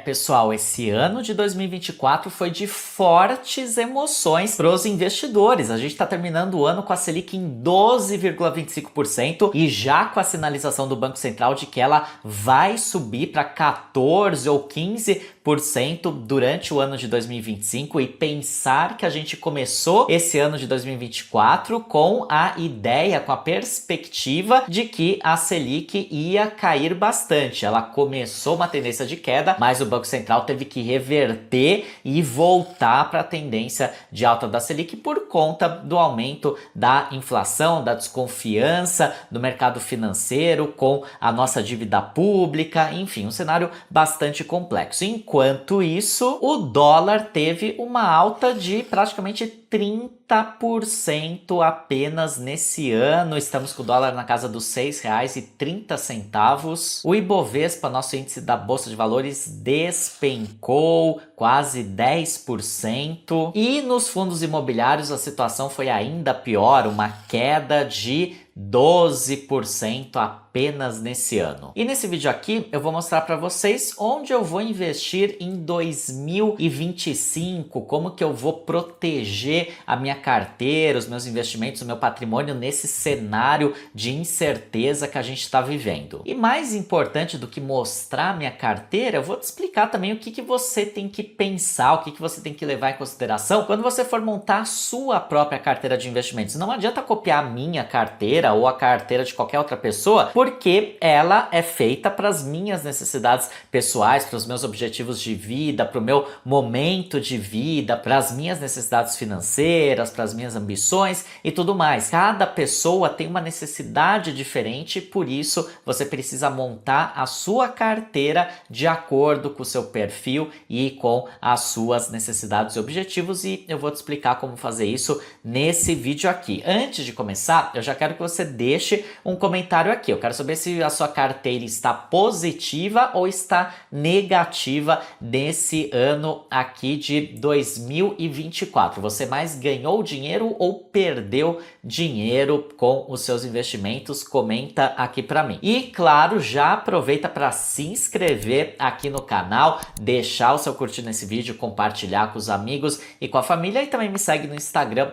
Pessoal, esse ano de 2024 foi de fortes emoções para os investidores. A gente está terminando o ano com a Selic em 12,25% e já com a sinalização do Banco Central de que ela vai subir para 14 ou 15% durante o ano de 2025 e pensar que a gente começou esse ano de 2024 com a ideia, com a perspectiva de que a Selic ia cair bastante. Ela começou uma tendência de queda, mas o Banco Central teve que reverter e voltar para a tendência de alta da Selic por conta do aumento da inflação, da desconfiança do mercado financeiro com a nossa dívida pública, enfim, um cenário bastante complexo. Enquanto isso, o dólar teve uma alta de praticamente 30% apenas nesse ano. Estamos com o dólar na casa dos R$ 6,30. O Ibovespa, nosso índice da Bolsa de Valores, despencou quase 10%. E nos fundos imobiliários a situação foi ainda pior, uma queda de 12% apenas nesse ano. E nesse vídeo aqui eu vou mostrar para vocês onde eu vou investir em 2025, como que eu vou proteger a minha carteira, os meus investimentos, o meu patrimônio nesse cenário de incerteza que a gente está vivendo. E mais importante do que mostrar a minha carteira, eu vou te explicar também o que você tem que pensar, o que você tem que levar em consideração quando você for montar a sua própria carteira de investimentos. Não adianta copiar a minha carteira ou a carteira de qualquer outra pessoa, porque ela é feita para as minhas necessidades pessoais, para os meus objetivos de vida, para o meu momento de vida, para as minhas necessidades financeiras, para as minhas ambições e tudo mais. Cada pessoa tem uma necessidade diferente, por isso você precisa montar a sua carteira de acordo com o seu perfil e com as suas necessidades e objetivos, e eu vou te explicar como fazer isso nesse vídeo aqui. Antes de começar, eu já quero que você deixe um comentário aqui. Eu quero saber se a sua carteira está positiva ou está negativa nesse ano aqui de 2024. Você mais ganhou dinheiro ou perdeu dinheiro com os seus investimentos? Comenta aqui para mim. E claro, já aproveita para se inscrever aqui no canal, deixar o seu curtir nesse vídeo, compartilhar com os amigos e com a família, e também me segue no Instagram,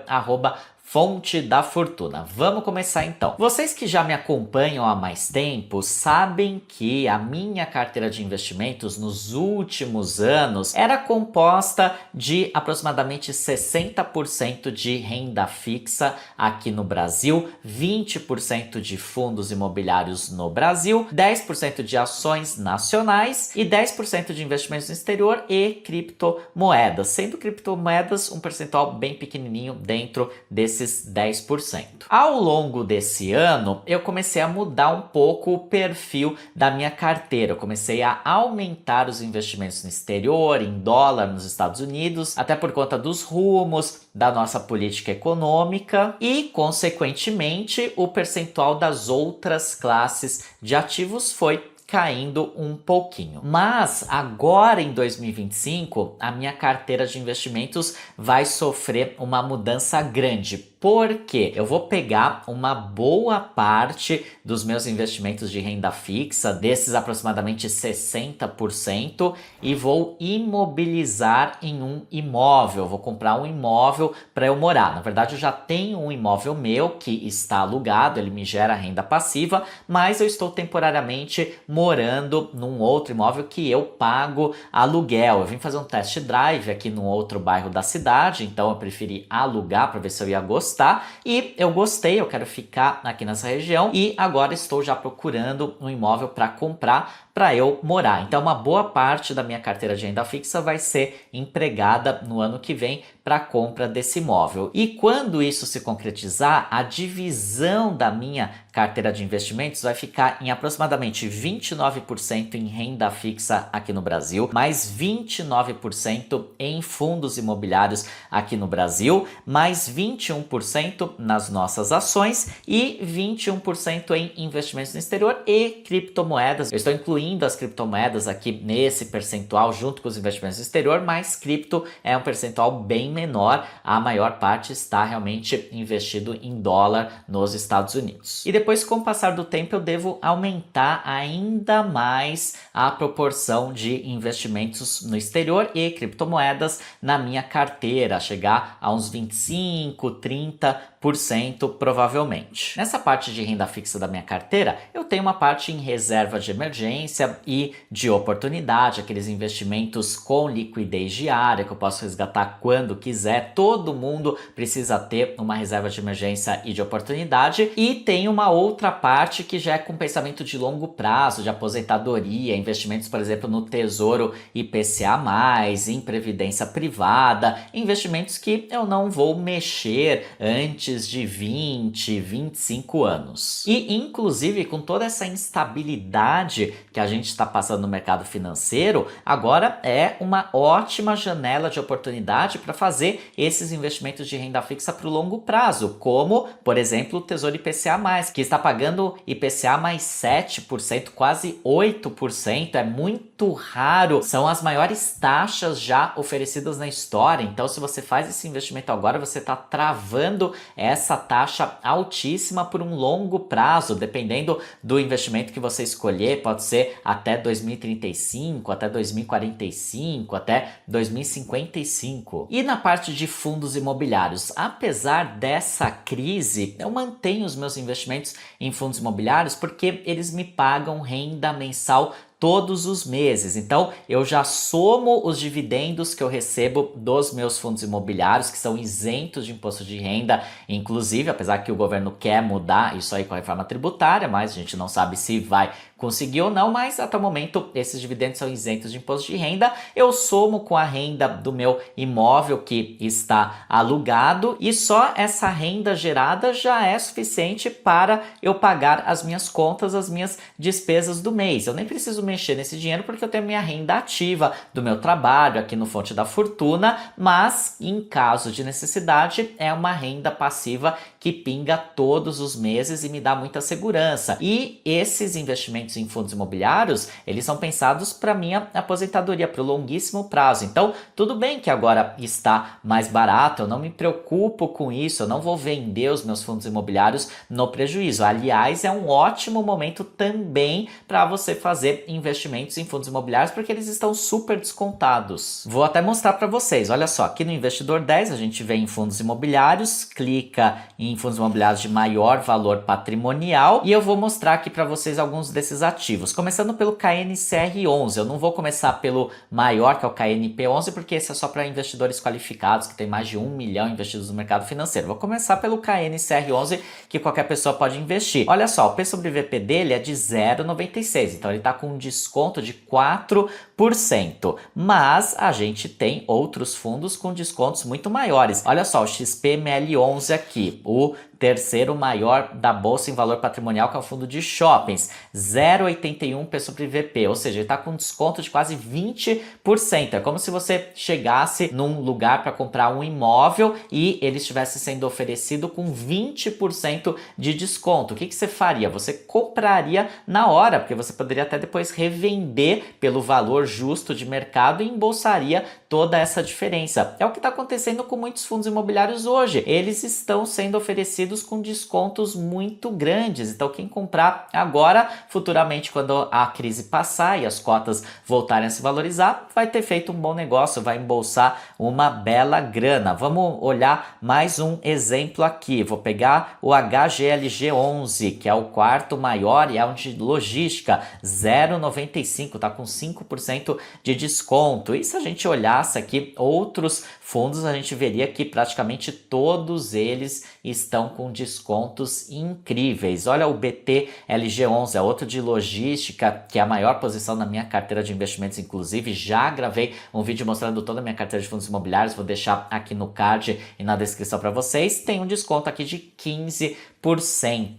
Fonte da Fortuna. Vamos começar então. Vocês que já me acompanham há mais tempo sabem que a minha carteira de investimentos nos últimos anos era composta de aproximadamente 60% de renda fixa aqui no Brasil, 20% de fundos imobiliários no Brasil, 10% de ações nacionais e 10% de investimentos no exterior e criptomoedas, sendo criptomoedas um percentual bem pequenininho dentro desses 10%. Ao longo desse ano, eu comecei a mudar um pouco o perfil da minha carteira. Eu comecei a aumentar os investimentos no exterior, em dólar nos Estados Unidos, até por conta dos rumos da nossa política econômica e, consequentemente, o percentual das outras classes de ativos foi caindo um pouquinho. Mas agora em 2025, a minha carteira de investimentos vai sofrer uma mudança grande. Porque eu vou pegar uma boa parte dos meus investimentos de renda fixa, desses aproximadamente 60%, e vou imobilizar em um imóvel. Vou comprar um imóvel para eu morar. Na verdade, eu já tenho um imóvel meu que está alugado, ele me gera renda passiva, mas eu estou temporariamente morando num outro imóvel que eu pago aluguel. Eu vim fazer um test drive aqui num outro bairro da cidade, então eu preferi alugar para ver se eu ia gostar. E eu gostei, eu quero ficar aqui nessa região e agora estou já procurando um imóvel para comprar para eu morar. Então uma boa parte da minha carteira de renda fixa vai ser empregada no ano que vem para a compra desse imóvel. E quando isso se concretizar, a divisão da minha carteira de investimentos vai ficar em aproximadamente 29% em renda fixa aqui no Brasil, mais 29% em fundos imobiliários aqui no Brasil, mais 21% nas nossas ações e 21% em investimentos no exterior e criptomoedas. Eu estou incluindo as criptomoedas aqui nesse percentual junto com os investimentos no exterior, mas cripto é um percentual bem menor, a maior parte está realmente investido em dólar nos Estados Unidos. E depois, com o passar do tempo, eu devo aumentar ainda mais a proporção de investimentos no exterior e criptomoedas na minha carteira, chegar a uns 25, 30% provavelmente. Nessa parte de renda fixa da minha carteira, eu tenho uma parte em reserva de emergência e de oportunidade, aqueles investimentos com liquidez diária que eu posso resgatar quando quiser. Todo mundo precisa ter uma reserva de emergência e de oportunidade. E tem uma outra parte que já é com pensamento de longo prazo, de aposentadoria, investimentos, por exemplo, no Tesouro IPCA+, em previdência privada, investimentos que eu não vou mexer antes de 20, 25 anos. E, inclusive, com toda essa instabilidade que a gente está passando no mercado financeiro, agora é uma ótima janela de oportunidade para fazer esses investimentos de renda fixa para o longo prazo, como, por exemplo, o Tesouro IPCA+, que está pagando IPCA mais 7%, quase 8%, é muito raro, são as maiores taxas já oferecidas na história. Então, se você faz esse investimento agora, você está travando essa taxa altíssima por um longo prazo, dependendo do investimento que você escolher, pode ser até 2035, até 2045, até 2055. E na parte de fundos imobiliários, apesar dessa crise, eu mantenho os meus investimentos em fundos imobiliários porque eles me pagam renda mensal todos os meses. Então, eu já somo os dividendos que eu recebo dos meus fundos imobiliários, que são isentos de imposto de renda, inclusive, apesar que o governo quer mudar isso aí com a reforma tributária, mas a gente não sabe se vai conseguir ou não, mas até o momento esses dividendos são isentos de imposto de renda. Eu somo com a renda do meu imóvel que está alugado e só essa renda gerada já é suficiente para eu pagar as minhas contas, as minhas despesas do mês. Eu nem preciso mexer nesse dinheiro porque eu tenho minha renda ativa do meu trabalho aqui no Fonte da Fortuna, mas em caso de necessidade é uma renda passiva que pinga todos os meses e me dá muita segurança. E esses investimentos em fundos imobiliários, eles são pensados para minha aposentadoria, para o longuíssimo prazo. Então, tudo bem que agora está mais barato, eu não me preocupo com isso, eu não vou vender os meus fundos imobiliários no prejuízo. Aliás, é um ótimo momento também para você fazer investimentos em fundos imobiliários, porque eles estão super descontados. Vou até mostrar para vocês, olha só, aqui no Investidor 10 a gente vem em fundos imobiliários, clica em fundos imobiliários de maior valor patrimonial e eu vou mostrar aqui para vocês alguns desses ativos, começando pelo KNCR11. Eu não vou começar pelo maior, que é o KNP11, porque esse é só para investidores qualificados, que tem mais de 1 milhão investidos no mercado financeiro. Vou começar pelo KNCR11, que qualquer pessoa pode investir. Olha só, o P sobre VP dele é de 0,96, então ele está com um desconto de 4%, mas a gente tem outros fundos com descontos muito maiores. Olha só, o XPML11 aqui, o terceiro maior da bolsa em valor patrimonial, que é o fundo de shoppings, 0,81 P sobre VP, ou seja, ele está com desconto de quase 20%. É como se você chegasse num lugar para comprar um imóvel e ele estivesse sendo oferecido com 20% de desconto. O que você faria? Você compraria na hora, porque você poderia até depois revender pelo valor justo de mercado e embolsaria toda essa diferença. É o que está acontecendo com muitos fundos imobiliários hoje. Eles estão sendo oferecidos com descontos muito grandes. Então, quem comprar agora, futuramente, quando a crise passar e as cotas voltarem a se valorizar, vai ter feito um bom negócio, vai embolsar uma bela grana. Vamos olhar mais um exemplo aqui. Vou pegar o HGLG11, que é o quarto maior e é um de logística, 0,95, tá com 5% de desconto. E se a gente olhasse aqui outros fundos, a gente veria que praticamente todos eles estão com descontos incríveis. Olha o BTLG11, é outro de logística, que é a maior posição na minha carteira de investimentos, inclusive. Já gravei um vídeo mostrando toda a minha carteira de fundos imobiliários, vou deixar aqui no card e na descrição para vocês. Tem um desconto aqui de 15%.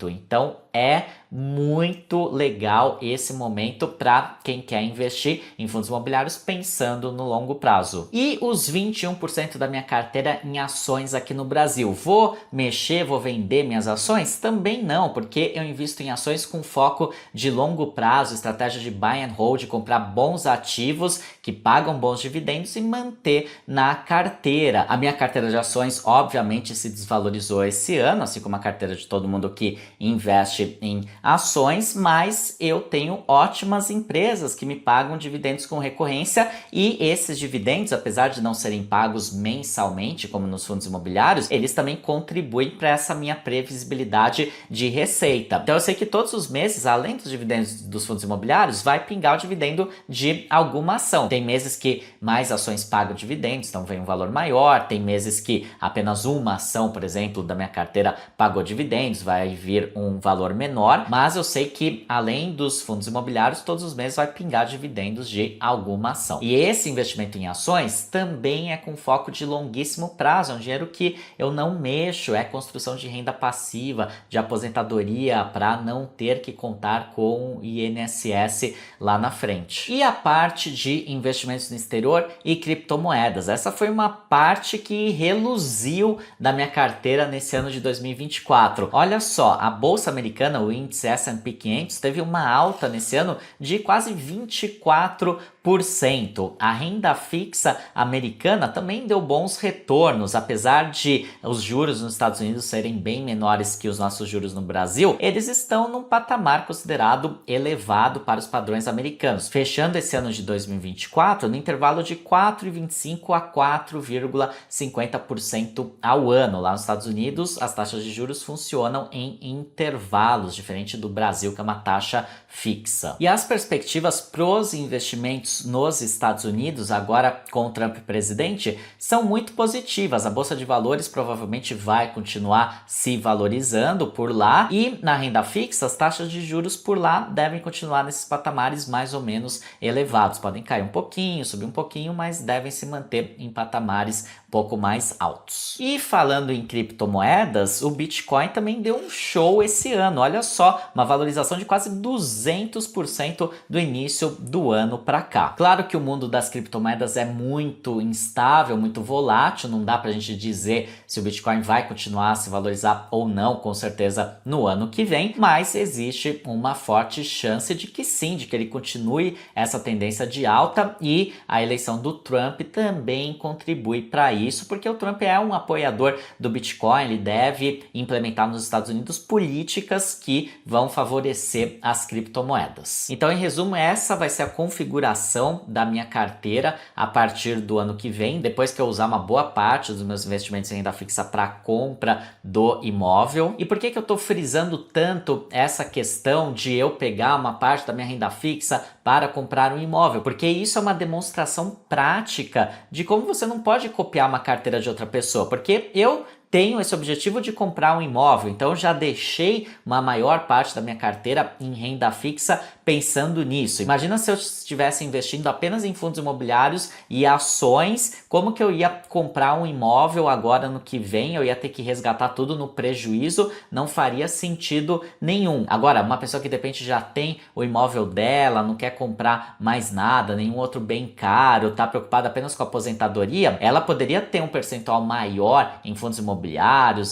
Então é muito legal esse momento para quem quer investir em fundos imobiliários pensando no longo prazo. E os 21% da minha carteira em ações aqui no Brasil. Vou mexer, vou vender minhas ações? Também não, porque eu invisto em ações com foco de longo prazo, estratégia de buy and hold, comprar bons ativos que pagam bons dividendos e manter na carteira. A minha carteira de ações obviamente se desvalorizou esse ano, assim como a carteira de todo mundo que investe investe em ações, mas eu tenho ótimas empresas que me pagam dividendos com recorrência e esses dividendos, apesar de não serem pagos mensalmente, como nos fundos imobiliários, eles também contribuem para essa minha previsibilidade de receita. Então eu sei que todos os meses, além dos dividendos dos fundos imobiliários, vai pingar o dividendo de alguma ação. Tem meses que mais ações pagam dividendos, então vem um valor maior. Tem meses que apenas uma ação, por exemplo, da minha carteira pagou dividendos, vai vir um valor menor, mas eu sei que além dos fundos imobiliários, todos os meses vai pingar dividendos de alguma ação. E esse investimento em ações também é com foco de longuíssimo prazo, é um dinheiro que eu não mexo, é construção de renda passiva, de aposentadoria, para não ter que contar com o INSS lá na frente. E a parte de investimentos no exterior e criptomoedas, essa foi uma parte que reluziu da minha carteira nesse ano de 2024. Olha só, a bolsa americana, o índice S&P 500, teve uma alta nesse ano de quase 24%. A renda fixa americana também deu bons retornos, apesar de os juros nos Estados Unidos serem bem menores que os nossos juros no Brasil, eles estão num patamar considerado elevado para os padrões americanos, fechando esse ano de 2024 no intervalo de 4,25% a 4,50% ao ano. Lá nos Estados Unidos, as taxas de juros funcionam em intervalos, diferente do Brasil, que é uma taxa fixa. E as perspectivas para os investimentos nos Estados Unidos, agora com o Trump presidente, são muito positivas. A Bolsa de Valores provavelmente vai continuar se valorizando por lá e na renda fixa, as taxas de juros por lá devem continuar nesses patamares mais ou menos elevados. Podem cair um pouquinho, subir um pouquinho, mas devem se manter em patamares um pouco mais altos. E falando em criptomoedas, o Bitcoin também deu um show esse ano. Olha só, uma valorização de quase 200% do início do ano para cá. Claro que o mundo das criptomoedas é muito instável, muito volátil, não dá pra gente dizer se o Bitcoin vai continuar a se valorizar ou não, com certeza no ano que vem, mas existe uma forte chance de que sim, de que ele continue essa tendência de alta, e a eleição do Trump também contribui para isso, porque o Trump é um apoiador do Bitcoin, ele deve implementar nos Estados Unidos políticas que vão favorecer as criptomoedas. Então, em resumo, essa vai ser a configuração da minha carteira a partir do ano que vem, depois que eu usar uma boa parte dos meus investimentos em renda fixa para compra do imóvel. E por que eu estou frisando tanto essa questão de eu pegar uma parte da minha renda fixa para comprar um imóvel? Porque isso é uma demonstração prática de como você não pode copiar uma carteira de outra pessoa, porque eu tenho esse objetivo de comprar um imóvel, então já deixei uma maior parte da minha carteira em renda fixa pensando nisso. Imagina se eu estivesse investindo apenas em fundos imobiliários e ações, como que eu ia comprar um imóvel agora no que vem? Eu ia ter que resgatar tudo no prejuízo, não faria sentido nenhum. Agora, uma pessoa que de repente já tem o imóvel dela, não quer comprar mais nada, nenhum outro bem caro, está preocupada apenas com a aposentadoria, ela poderia ter um percentual maior em fundos imobiliários,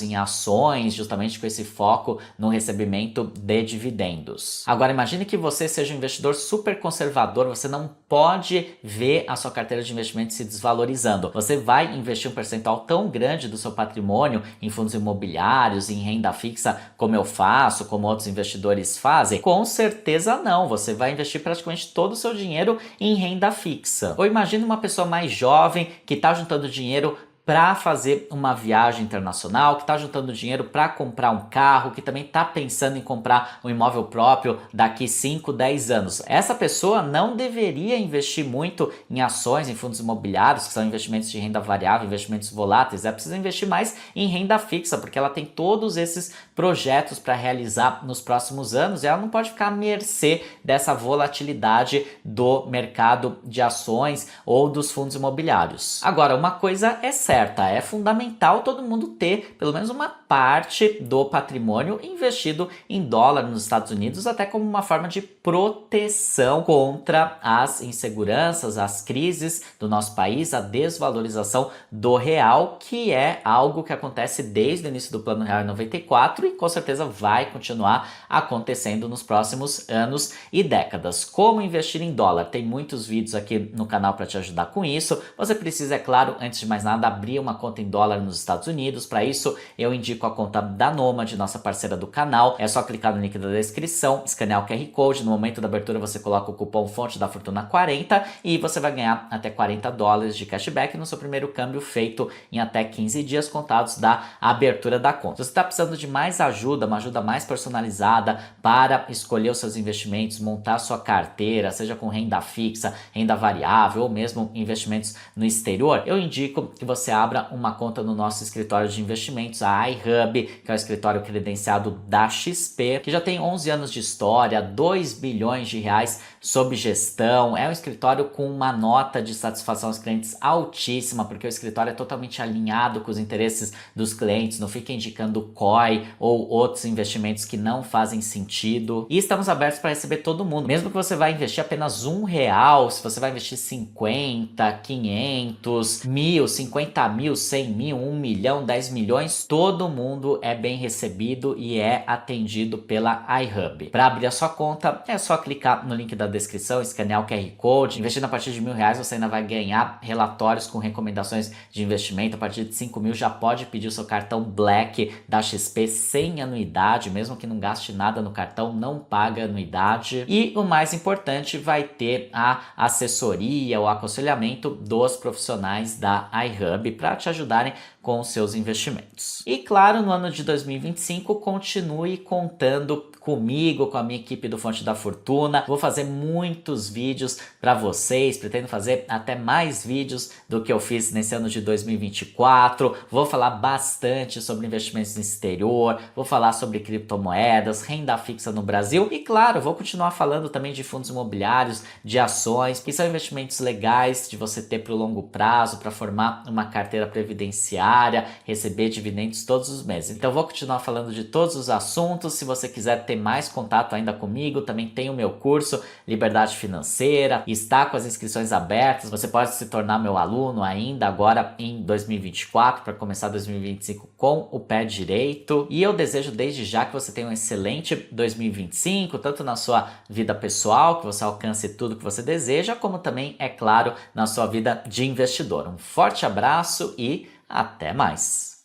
em ações, justamente com esse foco no recebimento de dividendos. Agora, imagine que você seja um investidor super conservador, você não pode ver a sua carteira de investimento se desvalorizando. Você vai investir um percentual tão grande do seu patrimônio em fundos imobiliários, em renda fixa, como eu faço, como outros investidores fazem? Com certeza não. Você vai investir praticamente todo o seu dinheiro em renda fixa. Ou imagine uma pessoa mais jovem que está juntando dinheiro para fazer uma viagem internacional, que está juntando dinheiro para comprar um carro, que também está pensando em comprar um imóvel próprio daqui 5, 10 anos. Essa pessoa não deveria investir muito em ações, em fundos imobiliários, que são investimentos de renda variável, investimentos voláteis. Ela precisa investir mais em renda fixa, porque ela tem todos esses projetos para realizar nos próximos anos e ela não pode ficar à mercê dessa volatilidade do mercado de ações ou dos fundos imobiliários. Agora, uma coisa é certa, é fundamental todo mundo ter pelo menos uma parte do patrimônio investido em dólar nos Estados Unidos, até como uma forma de proteção contra as inseguranças, as crises do nosso país, a desvalorização do real, que é algo que acontece desde o início do Plano Real em 94 e com certeza vai continuar acontecendo nos próximos anos e décadas. Como investir em dólar? Tem muitos vídeos aqui no canal para te ajudar com isso. Você precisa, é claro, antes de mais nada, abrir uma conta em dólar nos Estados Unidos. Para isso, eu indico a conta da Nomad, nossa parceira do canal. É só clicar no link da descrição, escanear o QR Code. No momento da abertura, você coloca o cupom Fonte da Fortuna 40 e você vai ganhar até $40 de cashback no seu primeiro câmbio feito em até 15 dias contados da abertura da conta. Se você está precisando de mais ajuda, uma ajuda mais personalizada para escolher os seus investimentos, montar sua carteira, seja com renda fixa, renda variável ou mesmo investimentos no exterior, eu indico que você abra uma conta no nosso escritório de investimentos, a iHub, que é o escritório credenciado da XP, que já tem 11 anos de história, 2 bilhões de reais sob gestão. É um escritório com uma nota de satisfação aos clientes altíssima, porque o escritório é totalmente alinhado com os interesses dos clientes, não fica indicando COI ou outros investimentos que não fazem sentido. E estamos abertos para receber todo mundo, mesmo que você vai investir apenas R$1, se você vai investir 50, 500, 1.000, 50 mil, 100 mil, 1 milhão, 10 milhões, todo mundo é bem recebido e é atendido pela iHub. Para abrir a sua conta, é só clicar no link da descrição, escanear o QR Code. Investindo a partir de R$1.000, você ainda vai ganhar relatórios com recomendações de investimento. A partir de 5 mil, já pode pedir o seu cartão Black da XP sem anuidade, mesmo que não gaste nada no cartão, não paga anuidade. E o mais importante, vai ter a assessoria, o aconselhamento dos profissionais da iHub para te ajudarem com os seus investimentos. E claro, no ano de 2025, continue contando comigo, com a minha equipe do Fonte da Fortuna. Vou fazer muitos vídeos para vocês, pretendo fazer até mais vídeos do que eu fiz nesse ano de 2024. Vou falar bastante sobre investimentos no exterior, vou falar sobre criptomoedas, renda fixa no Brasil e claro, vou continuar falando também de fundos imobiliários, de ações, que são investimentos legais de você ter para o longo prazo, para formar uma carteira previdenciária, receber dividendos todos os meses. Então vou continuar falando de todos os assuntos. Se você quiser ter mais contato ainda comigo, também tem o meu curso Liberdade Financeira, está com as inscrições abertas, você pode se tornar meu aluno ainda agora em 2024 para começar 2025 com o pé direito. E eu desejo desde já que você tenha um excelente 2025, tanto na sua vida pessoal, que você alcance tudo que você deseja, como também, é claro, na sua vida de investidor. Um forte abraço e até mais!